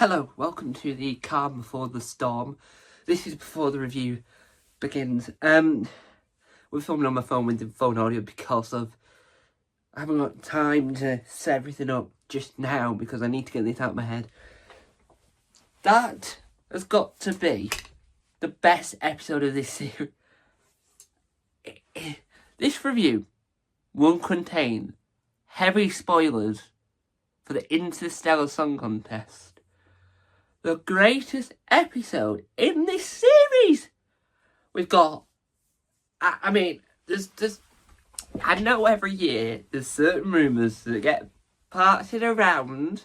Hello, welcome to the calm before the storm. This is before the review begins. We're filming on my phone with the phone audio because of I haven't got time to set everything up just now because I need to get this out of my head. That has got to be the best episode of this series. This review will contain heavy spoilers for the Interstellar Song Contest. The greatest episode in this series. We've got, I mean, there's, I know every year there's certain rumours that get parted around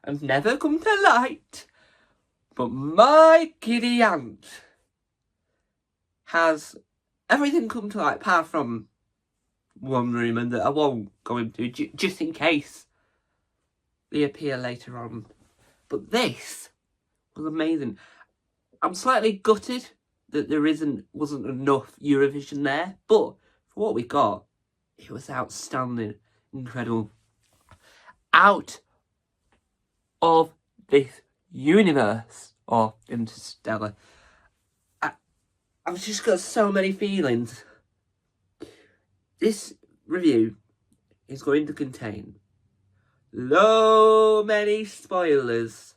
and never come to light, but my giddy aunt has everything come to light apart from one rumour that I won't go into just in case they appear later on. But this was amazing. I'm slightly gutted that there wasn't enough Eurovision there, but for what we got, it was outstanding, incredible. Out of this universe, or Interstellar. I've just got so many feelings. This review is going to contain many spoilers.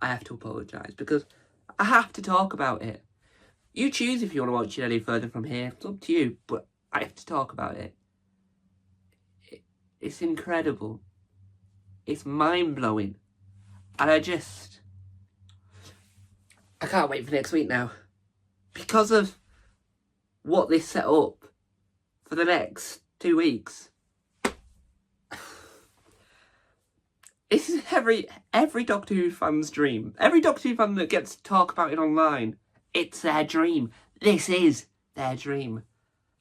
I have to apologise because I have to talk about it. You choose if you want to watch it any further from here. It's up to you, but I have to talk about it. It's incredible. It's mind-blowing. And I can't wait for next week now. Because of what they set up for the next 2 weeks. This is every Doctor Who fan's dream. Every Doctor Who fan that gets to talk about it online, it's their dream. This is their dream.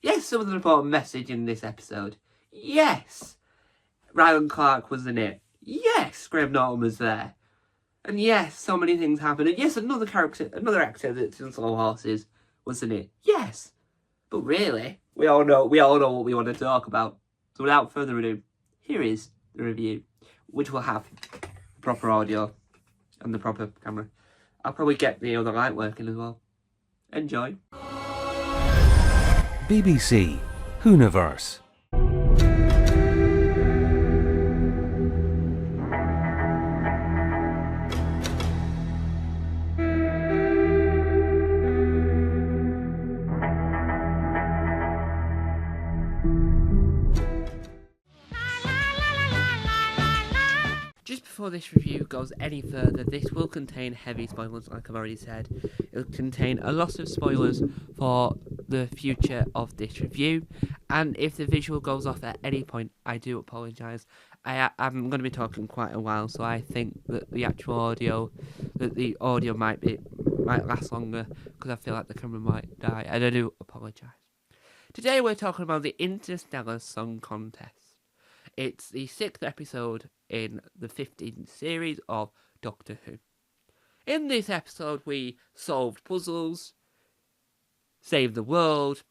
Yes, there was an important message in this episode. Yes, Ryan Clark was in it. Yes, Graham Norton was there. And yes, so many things happened. And yes, another actor that's in Slow Horses was in it. Yes. But really, we all know what we want to talk about. So without further ado, here is the review, which will have proper audio and the proper camera. I'll probably get the other light working as well. Enjoy. BBC Whoniverse. Just before this review goes any further, this will contain heavy spoilers, like I've already said. It'll contain a lot of spoilers for the future of this review, and if the visual goes off at any point, I do apologise. I'm going to be talking quite a while, so I think that the audio might last longer, because I feel like the camera might die, and I do apologise. Today we're talking about the Interstellar Song Contest. It's the 6th episode in the 15th series of Doctor Who. In this episode, we solved puzzles, saved the world,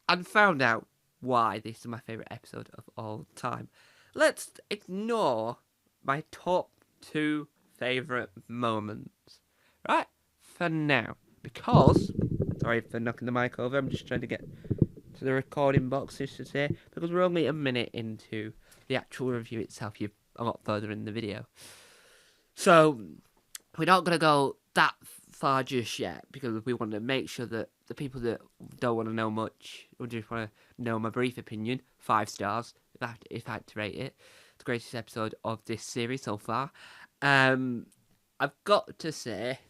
and found out why this is my favourite episode of all time. Let's ignore my top 2 favourite moments, right? For now. Because, sorry for knocking the mic over, I'm just trying to get to the recording box just to say, because we're only a minute into the actual review itself. You're a lot further in the video. So, we're not going to go that far just yet, because we want to make sure that the people that don't want to know much, or just want to know my brief opinion, 5 stars, if I had to rate it, the greatest episode of this series so far. I've got to say,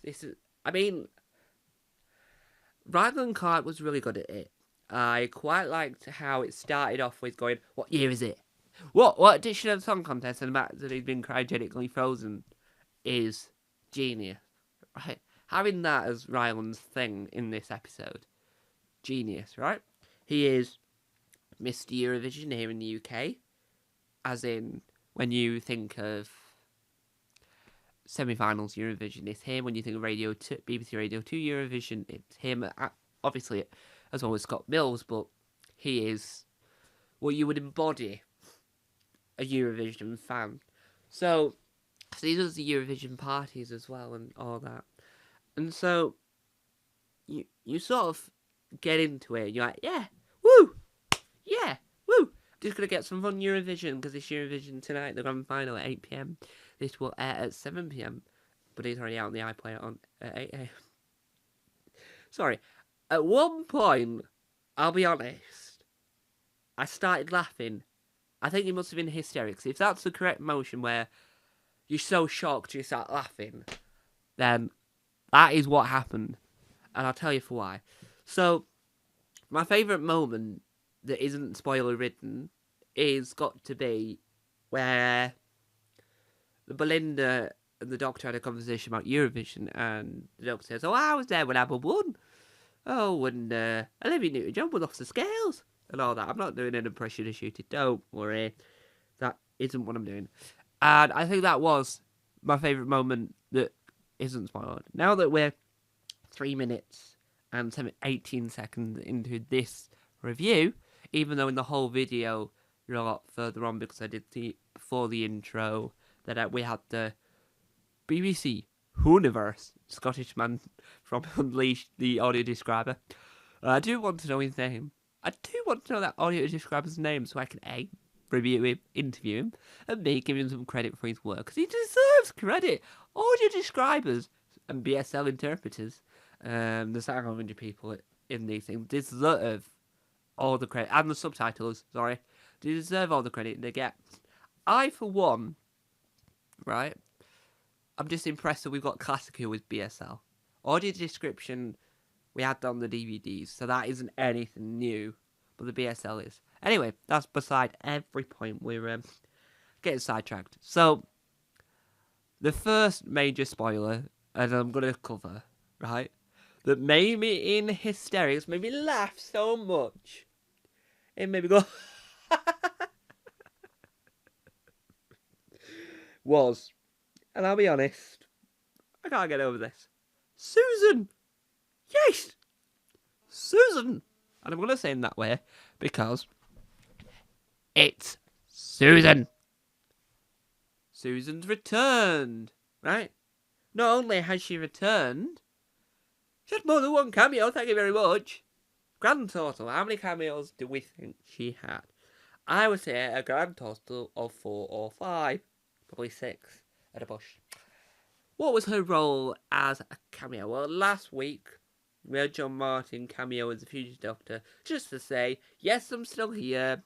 Ryan Clark was really good at it. I quite liked how it started off with going, what year is it? What edition of the song contest, and the fact that he's been cryogenically frozen is genius. Right? Having that as Ryland's thing in this episode, genius, right? He is Mr. Eurovision here in the UK, as in when you think of semi-finals Eurovision, it's him. When you think of BBC Radio 2 Eurovision, it's him. Obviously, as well as Scott Mills, but he is what you would embody a Eurovision fan. So, So he does the Eurovision parties as well and all that. And so you sort of get into it. You're like, yeah, woo, yeah, woo. Just gonna get some fun Eurovision because it's Eurovision tonight, the grand final at 8 p.m. This will air at 7 p.m. But it's already out on the iPlayer on at 8 a.m. Sorry. At one point, I'll be honest, I started laughing. I think it must have been hysterics. If that's the correct motion where you're so shocked you start laughing, then that is what happened. And I'll tell you for why. So, my favourite moment that isn't spoiler ridden is got to be where the Belinda and the Doctor had a conversation about Eurovision, and the Doctor says, "Oh, I was there when ABBA won. Oh, and Olivia Newton-John was off the scales and all that." I'm not doing an impression of Shooty. Don't worry, that isn't what I'm doing. And I think that was my favourite moment that isn't spoiled. Now that we're 3 minutes and 18 seconds into this review, even though in the whole video you're a lot further on because I did the before the intro that we had the BBC Hooniverse Scottish man from Unleashed, the audio describer. I do want to know his name. I do want to know that audio describer's name so I can A, review him, interview him, and B, give him some credit for his work because he deserves credit. Audio describers and BSL interpreters, the sound language people in these things deserve all the credit, and the subtitles, sorry, they deserve all the credit they get. I, for one, right, I'm just impressed that we've got classical with BSL. Audio description, we had on the DVDs, so that isn't anything new, but the BSL is. Anyway, that's beside every point. We're getting sidetracked. So, the first major spoiler, and I'm going to cover, right, that made me in hysterics, made me laugh so much, it made me go, was, and I'll be honest, I can't get over this. Susan! Yes! Susan! And I'm going to say it that way because it's Susan. Susan's returned, right? Not only has she returned, she had more than one cameo, thank you very much. Grand total, how many cameos do we think she had? I would say a grand total of 4 or 5. Probably 6 at a push. What was her role as a cameo? Well, last week we had John Martin cameo as the Future Doctor, just to say, yes, I'm still here.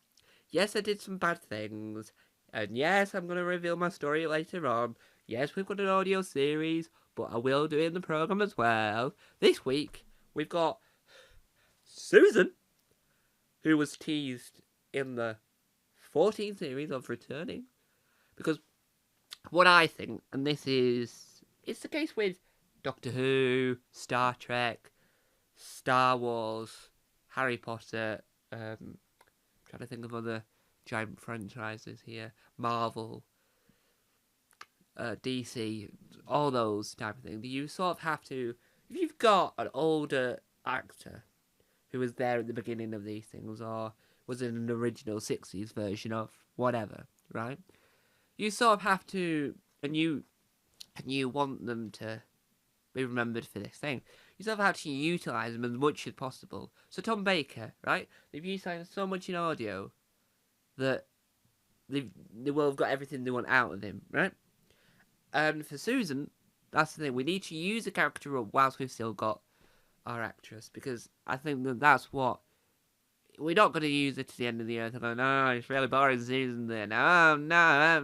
Yes, I did some bad things. And yes, I'm going to reveal my story later on. Yes, we've got an audio series, but I will do it in the programme as well. This week, we've got Susan, who was teased in the 14th series of returning. Because what I think, and this is, it's the case with Doctor Who, Star Trek, Star Wars, Harry Potter, trying to think of other giant franchises here, Marvel, DC, all those type of things. You sort of have to, if you've got an older actor who was there at the beginning of these things, or was in an original 60s version of whatever, right? You sort of have to, and you want them to be remembered for this thing. You sort of have to utilise them as much as possible. So Tom Baker, right? They've utilised so much in audio that they will have got everything they want out of him, right? And for Susan, that's the thing. We need to use the character whilst we've still got our actress, because I think that's what we're not going to use it to the end of the earth and go, no, it's really boring Susan there. No. We're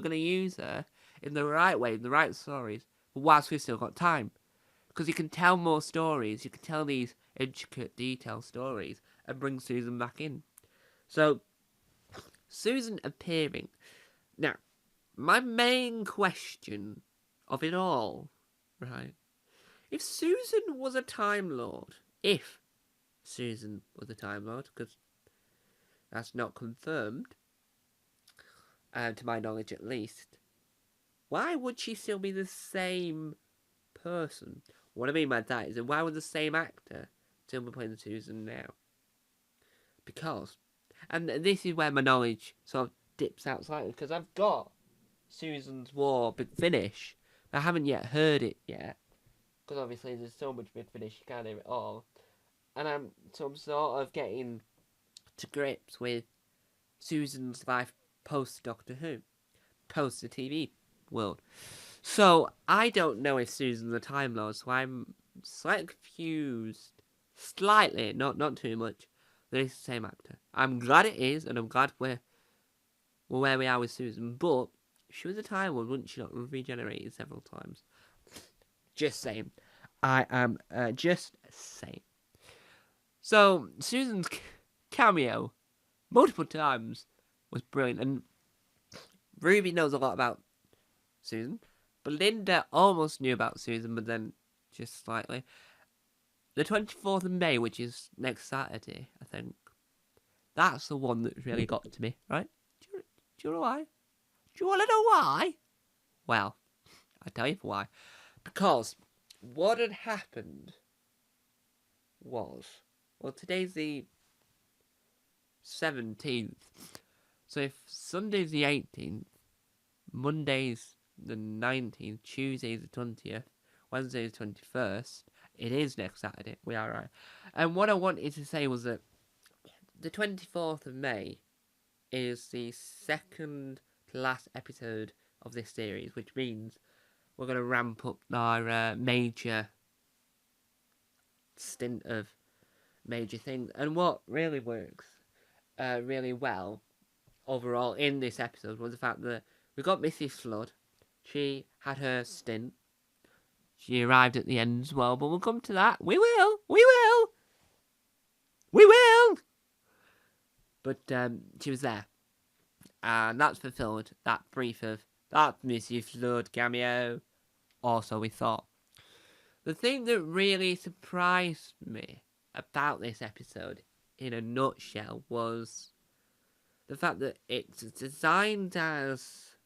going to use her in the right way, in the right stories, whilst we've still got time. Because you can tell more stories, you can tell these intricate, detailed stories, and bring Susan back in. So, Susan appearing. Now, my main question of it all, right? If Susan was a Time Lord, because that's not confirmed, to my knowledge at least, why would she still be the same person? What I mean by that is, why would the same actor still be playing Susan now? Because, and this is where my knowledge sort of dips out slightly, because I've got Susan's War Big Finish. I haven't yet heard it yet, because obviously there's so much Big Finish you can't hear it all. And I'm sort of getting to grips with Susan's life post Doctor Who, post the TV world. So I don't know if Susan's a Time Lord, so I'm slightly confused. Slightly, not too much. That it's the same actor. I'm glad it is, and I'm glad we're where we are with Susan, but she was a Time Lord, wouldn't she not regenerated several times? Just saying. I am just saying. So, Susan's cameo, multiple times, was brilliant, and Ruby knows a lot about Susan, but Linda almost knew about Susan, but then just slightly. The 24th of May, which is next Saturday, I think, that's the one that really got to me, right? Do you know why? Do you want to know why? Well, I'll tell you why. Because what had happened was, well, today's the 17th. So if Sunday's the 18th, Monday's the 19th, Tuesday's the 20th, Wednesday's the 21st, it is next Saturday. We are right. And what I wanted to say was that the 24th of May is the second to last episode of this series, which means we're going to ramp up our major stint of major things. And what really works really well overall in this episode was the fact that we got Mrs. Flood. She had her stint. She arrived at the end as well, but we'll come to that. We will! But she was there. And that's fulfilled that brief of that Mrs. Flood cameo. Also, we thought. The thing that really surprised me about this episode, in a nutshell, was the fact that it's designed as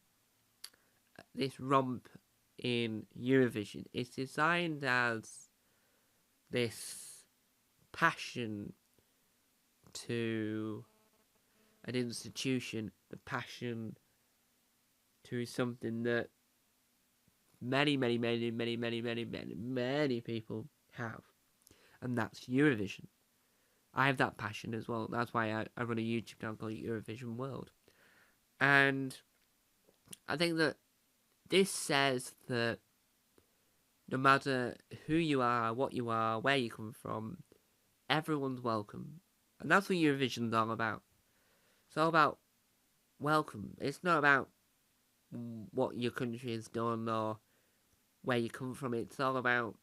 this romp in Eurovision. It's designed as this passion to an institution, the passion to something that many people have, and that's Eurovision. I have that passion as well. That's why I run a YouTube channel called Eurovision World. And I think that this says that no matter who you are, what you are, where you come from, everyone's welcome. And that's what Eurovision's all about. It's all about welcome. It's not about what your country has done or where you come from. It's all about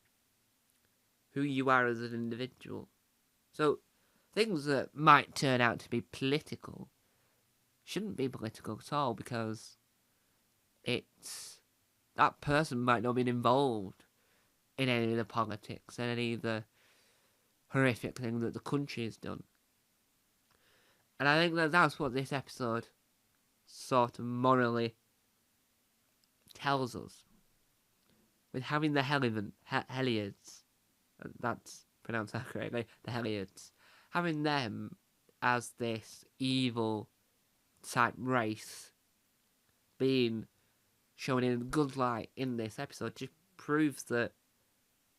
who you are as an individual. So things that might turn out to be political shouldn't be political at all, because it's that person might not have been involved in any of the politics and any of the horrific thing that the country has done. And I think that that's what this episode sort of morally tells us. With having the Hellions, that's pronounced that correctly, the Hellions, having them as this evil type race being shown in a good light in this episode just proves that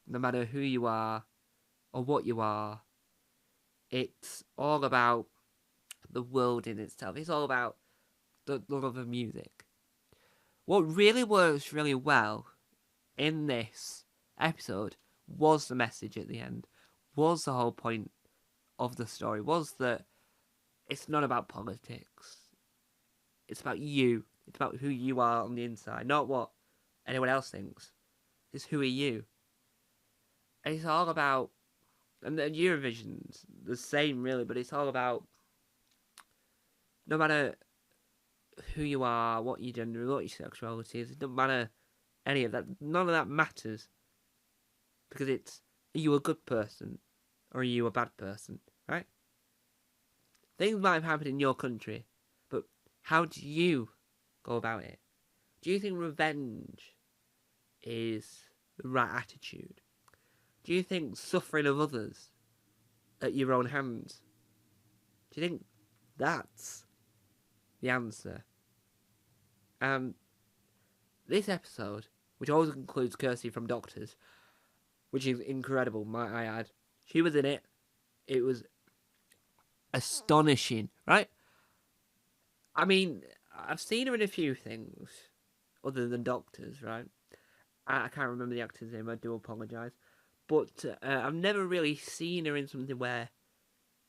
no matter who you are or what you are, it's all about the world in itself. It's all about the love of music. What really works really well in this episode was the message at the end, was the whole point of the story, was that it's not about politics. It's about you. It's about who you are on the inside, not what anyone else thinks. It's who are you. And it's all about, and the Eurovision's the same really, but it's all about no matter who you are, what your gender, what your sexuality is, it doesn't matter any of that. None of that matters. Because it's, are you a good person or are you a bad person, right? Things might have happened in your country, but how do you go about it? Do you think revenge is the right attitude? Do you think suffering of others at your own hands? Do you think that's the answer? And this episode, which always includes Kirsty from Doctors, which is incredible, might I add. She was in it. It was astonishing, right? I mean, I've seen her in a few things other than Doctors, right? I can't remember the actor's name, I do apologise. But I've never really seen her in something where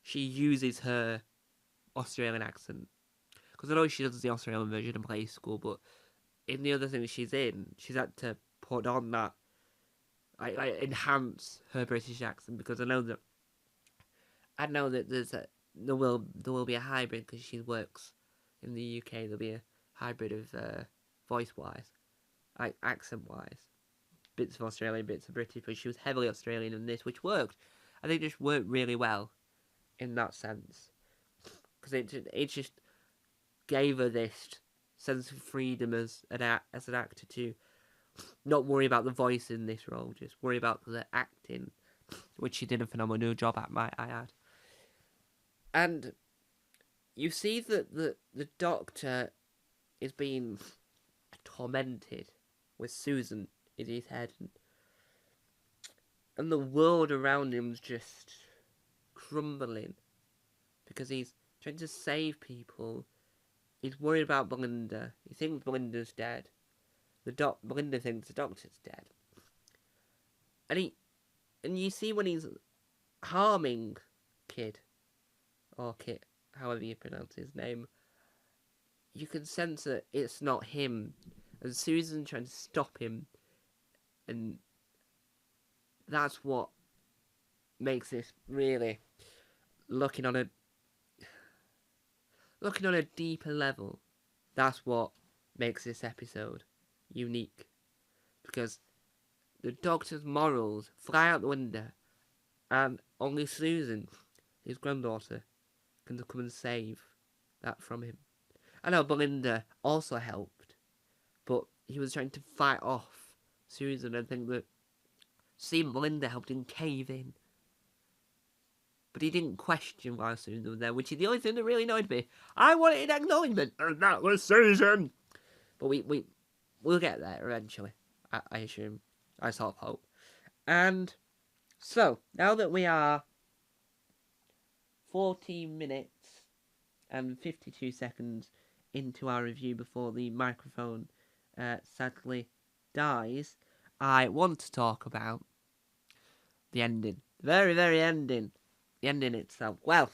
she uses her Australian accent. Because I know she does the Australian version in Play School, but in the other things she's in, she's had to put on that, like enhance her British accent. Because I know that there will be a hybrid because she works in the UK. There'll be a hybrid of voice wise, like accent wise, bits of Australian, bits of British. But she was heavily Australian in this, which worked. I think just worked really well in that sense, because it just gave her this sense of freedom as an actor to not worry about the voice in this role, just worry about the acting, which she did a phenomenal job at, might I add. And you see that the Doctor is being tormented with Susan in his head, and the world around him's just crumbling because he's trying to save people. He's worried about Belinda. He thinks Belinda's dead. Belinda thinks the Doctor's dead. And you see when he's harming Kit, however you pronounce his name, you can sense that it's not him, and Susan's trying to stop him, and that's what makes this really looking on a deeper level. That's what makes this episode unique, because the Doctor's morals fly out the window, and only Susan, his granddaughter, can come and save that from him. I know Belinda also helped, but he was trying to fight off Susan. I think that seeing Belinda helped him cave in. But he didn't question why Susan was there, which is the only thing that really annoyed me. I wanted acknowledgement, and that was Susan. But we'll get there eventually. I assume. I sort of hope. And so, now that we are 14 minutes and 52 seconds into our review before the microphone sadly dies, I want to talk about the ending. The very, very ending. The ending itself. Well,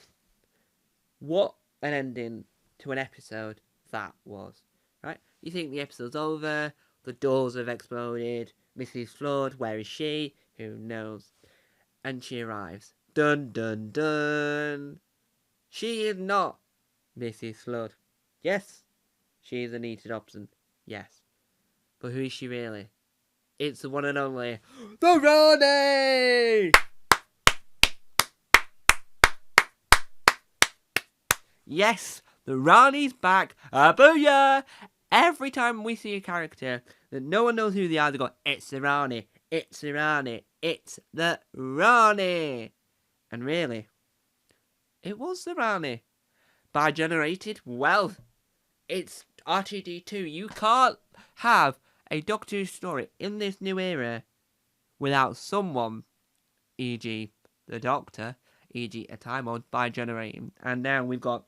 what an ending to an episode that was. Right? You think the episode's over, the doors have exploded, Mrs. Flood, where is she? Who knows? And she arrives. Dun dun dun. She is not Mrs. Flood. Yes, she is Anita Dobson. Yes. But who is she really? It's the one and only the Rani! Yes, the Rani's back. Booyah! Every time we see a character that no one knows who they are, they go, it's the Rani, it's the Rani, it's the Rani. And really, it was the Rani. By generated wealth. It's R2D2. You can't have a Doctor Who story in this new era without someone, e.g. the Doctor, e.g. a Time Lord, by generating. And now we've got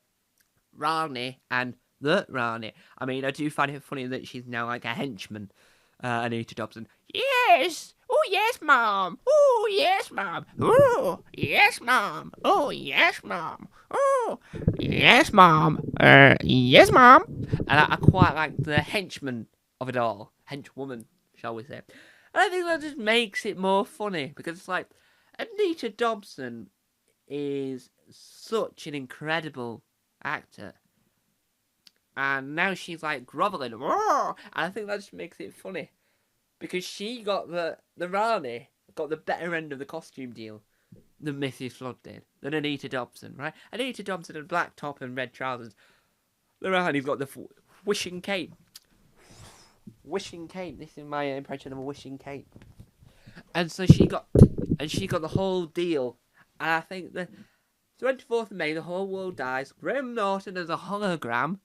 Rani and the Rani. I mean, I do find it funny that she's now like a henchman, Anita Dobson. Yes! Oh, yes, Mom! Oh, yes, Mom! Oh, yes, Mom! Oh, yes, Mom! Oh, yes, Mom! Yes, Mom! And I quite like the henchman of it all. Henchwoman, shall we say. And I think that just makes it more funny, because it's like, Anita Dobson is such an incredible actor. And now she's like groveling. And I think that just makes it funny. Because she got the Rani got the better end of the costume deal than Mrs. Flood did. Than Anita Dobson, right? Anita Dobson had black top and red trousers. The Rani's got the wishing cape. Wishing cape. This is my impression of a wishing cape. And so she got the whole deal. And I think the 24th of May, the whole world dies. Graham Norton as a hologram.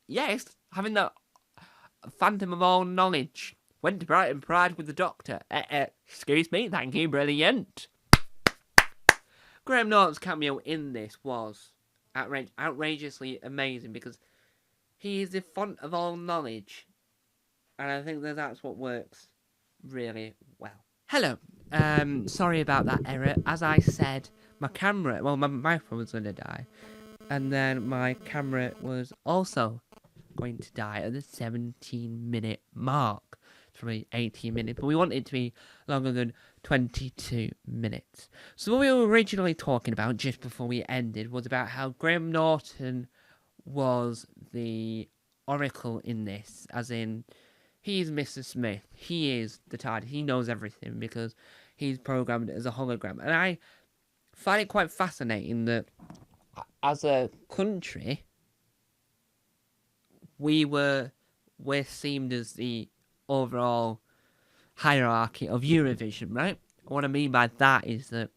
Yes, having the phantom of all knowledge. Went to Brighton Pride with the Doctor. Excuse me, thank you, brilliant. Graham Norton's cameo in this was outrageously amazing because he is the font of all knowledge. And I think that's what works really well. Hello. Sorry about that error. As I said, my microphone was going to die. And then my camera was also going to die at the 17-minute mark. It's probably 18 minutes, but we want it to be longer than 22 minutes. So what we were originally talking about just before we ended was about how Graham Norton was the oracle in this, as in, he's Mr. Smith, he is the TARDIS, he knows everything because he's programmed as a hologram. And I find it quite fascinating that as a country, we're seemed as the overall hierarchy of Eurovision, right? What I mean by that is that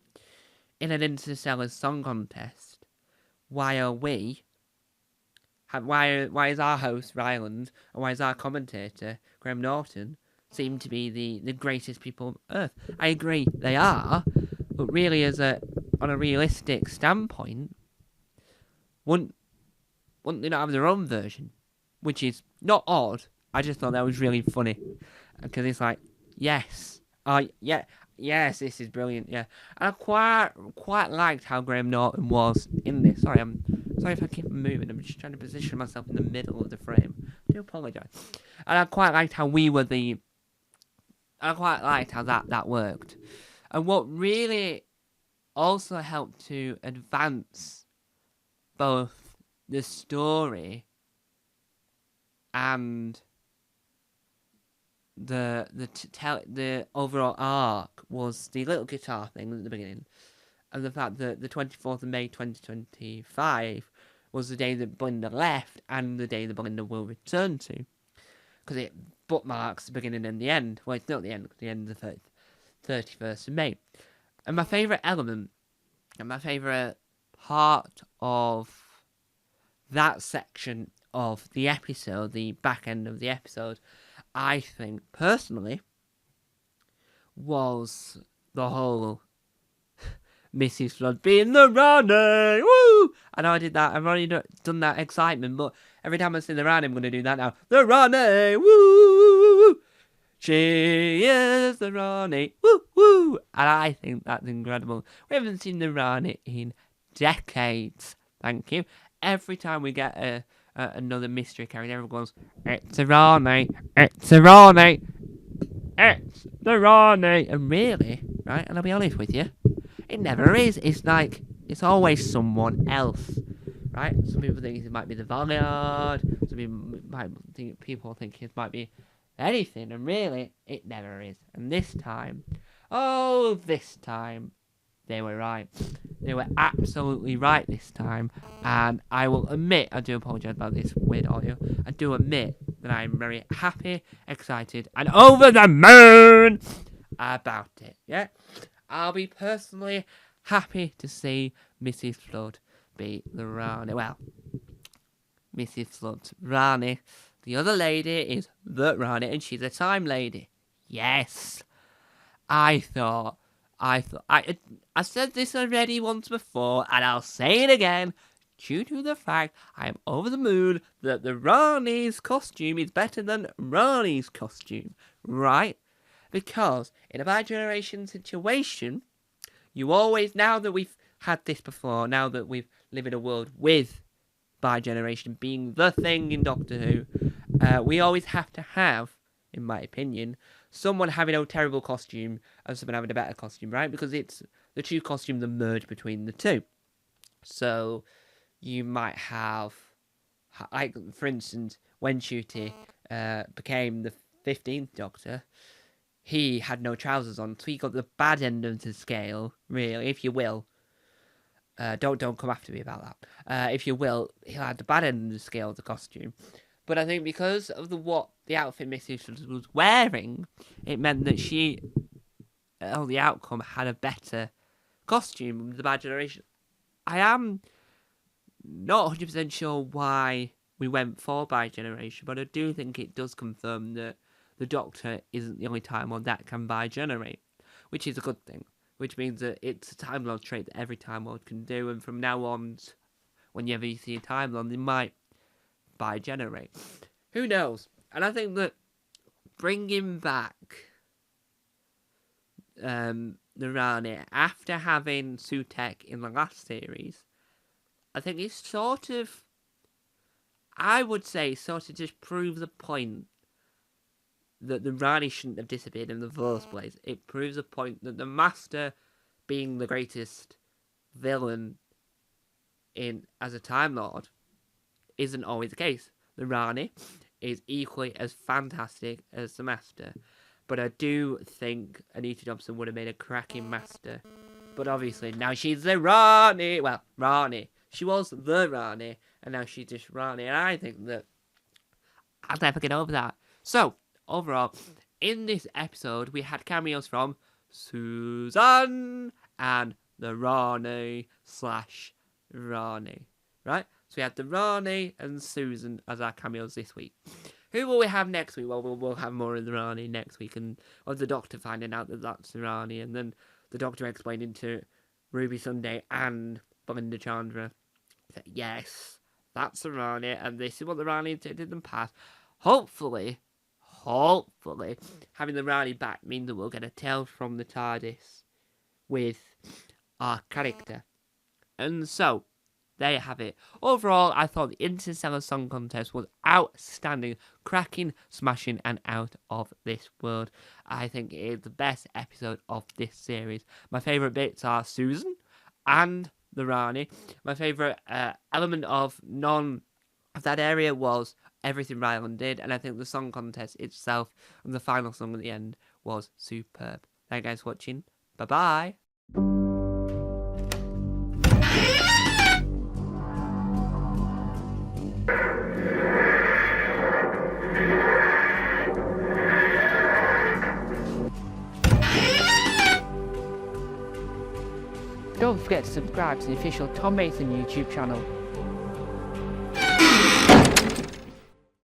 in an Interstellar Song Contest, why is our host Ryland and why is our commentator Graham Norton seem to be the greatest people on Earth? I agree, they are, but really on a realistic standpoint, wouldn't they not have their own version? Which is not odd. I just thought that was really funny. Because it's like, yes. Yes, this is brilliant, yeah. And I quite liked how Graham Norton was in this. Sorry if I keep moving. I'm just trying to position myself in the middle of the frame. I do apologise. And I quite liked how that worked. And what really also helped to advance both the story and the overall arc was the little guitar thing at the beginning, and the fact that the 24th of May 2025 was the day that Belinda left and the day that Belinda will return to, because it bookmarks the beginning and the end. Well, it's not the end, because the end is the 31st of May. And my favourite element and my favourite part of that section of the episode, the back end of the episode, I think, personally, was the whole Mrs. Flood being the Rani! Woo! I know I did that. I've already done that excitement, but every time I say the Rani, I'm going to do that now. The Rani! Woo! She is the Rani! Woo! Woo! And I think that's incredible. We haven't seen the Rani in decades. Thank you. Every time we get another mystery character, everyone goes, it's a Rani, it's a Rani, it's the Rani. And really, right, and I'll be honest with you, it never is. It's like, it's always someone else, right? Some people think it might be the Valiard, people think it might be anything, and really, it never is. And this time, they were right. They were absolutely right this time. And I will admit, I do apologise about this weird audio, I do admit that I'm very happy, excited, and over the moon about it, yeah? I'll be personally happy to see Mrs. Flood be the Rani. Well, Mrs. Flood's Rani. The other lady is the Rani, and she's a time lady. Yes. I said this already once before, and I'll say it again, due to the fact I am over the moon that the Rani's costume is better than Rani's costume, right? Because in a bi-generation situation, you always, now that we've had this before, now that we've lived in a world with bi-generation being the thing in Doctor Who, we always have to have, in my opinion, someone having a terrible costume and someone having a better costume, right? Because it's the two costumes that merge between the two. So you might have, like, for instance, when Ncuti became the 15th Doctor, he had no trousers on, so he got the bad end of the scale, really, if you will. Don't come after me about that. If you will, he had the bad end of the scale of the costume. But I think because of what the outfit Mrs. was wearing, it meant that the outcome had a better costume, the Bad Generation. I am not 100% sure why we went for bi-generation, but I do think it does confirm that the Doctor isn't the only Time Lord that can bi-generate, which is a good thing, which means that it's a Time Lord trait that every Time Lord can do, and from now on, whenever you see a Time Lord, they might bi-generate. Who knows? And I think that bringing back the Rani after having Sutek in the last series, I think it's sort of, I would say, sort of just proves the point that the Rani shouldn't have disappeared in the first place. It proves the point that the Master, being the greatest villain as a Time Lord, isn't always the case. The Rani is equally as fantastic as the Master. But I do think Anita Dobson would have made a cracking Master. But obviously, now she's the Rani. Well, Rani. She was the Rani, and now she's just Rani. And I think that I'll never get over that. So, overall, in this episode, we had cameos from Susan and the Rani/Rani. Right? So we had the Rani and Susan as our cameos this week. Who will we have next week? Well, we'll have more of the Rani next week, and of the Doctor finding out that that's the Rani, and then the Doctor explaining to Ruby Sunday and Belinda Chandra that yes, that's the Rani, and this is what the Rani did in the past. Hopefully, having the Rani back means that we'll get a tale from the TARDIS with our character. And so, there you have it. Overall, I thought the Interstellar Song Contest was outstanding, cracking, smashing, and out of this world. I think it is the best episode of this series. My favourite bits are Susan and the Rani. My favourite element of that area was everything Ryland did, and I think the song contest itself and the final song at the end was superb. Thank you guys for watching. Bye-bye. Don't forget to subscribe to the official Tom Mason YouTube channel.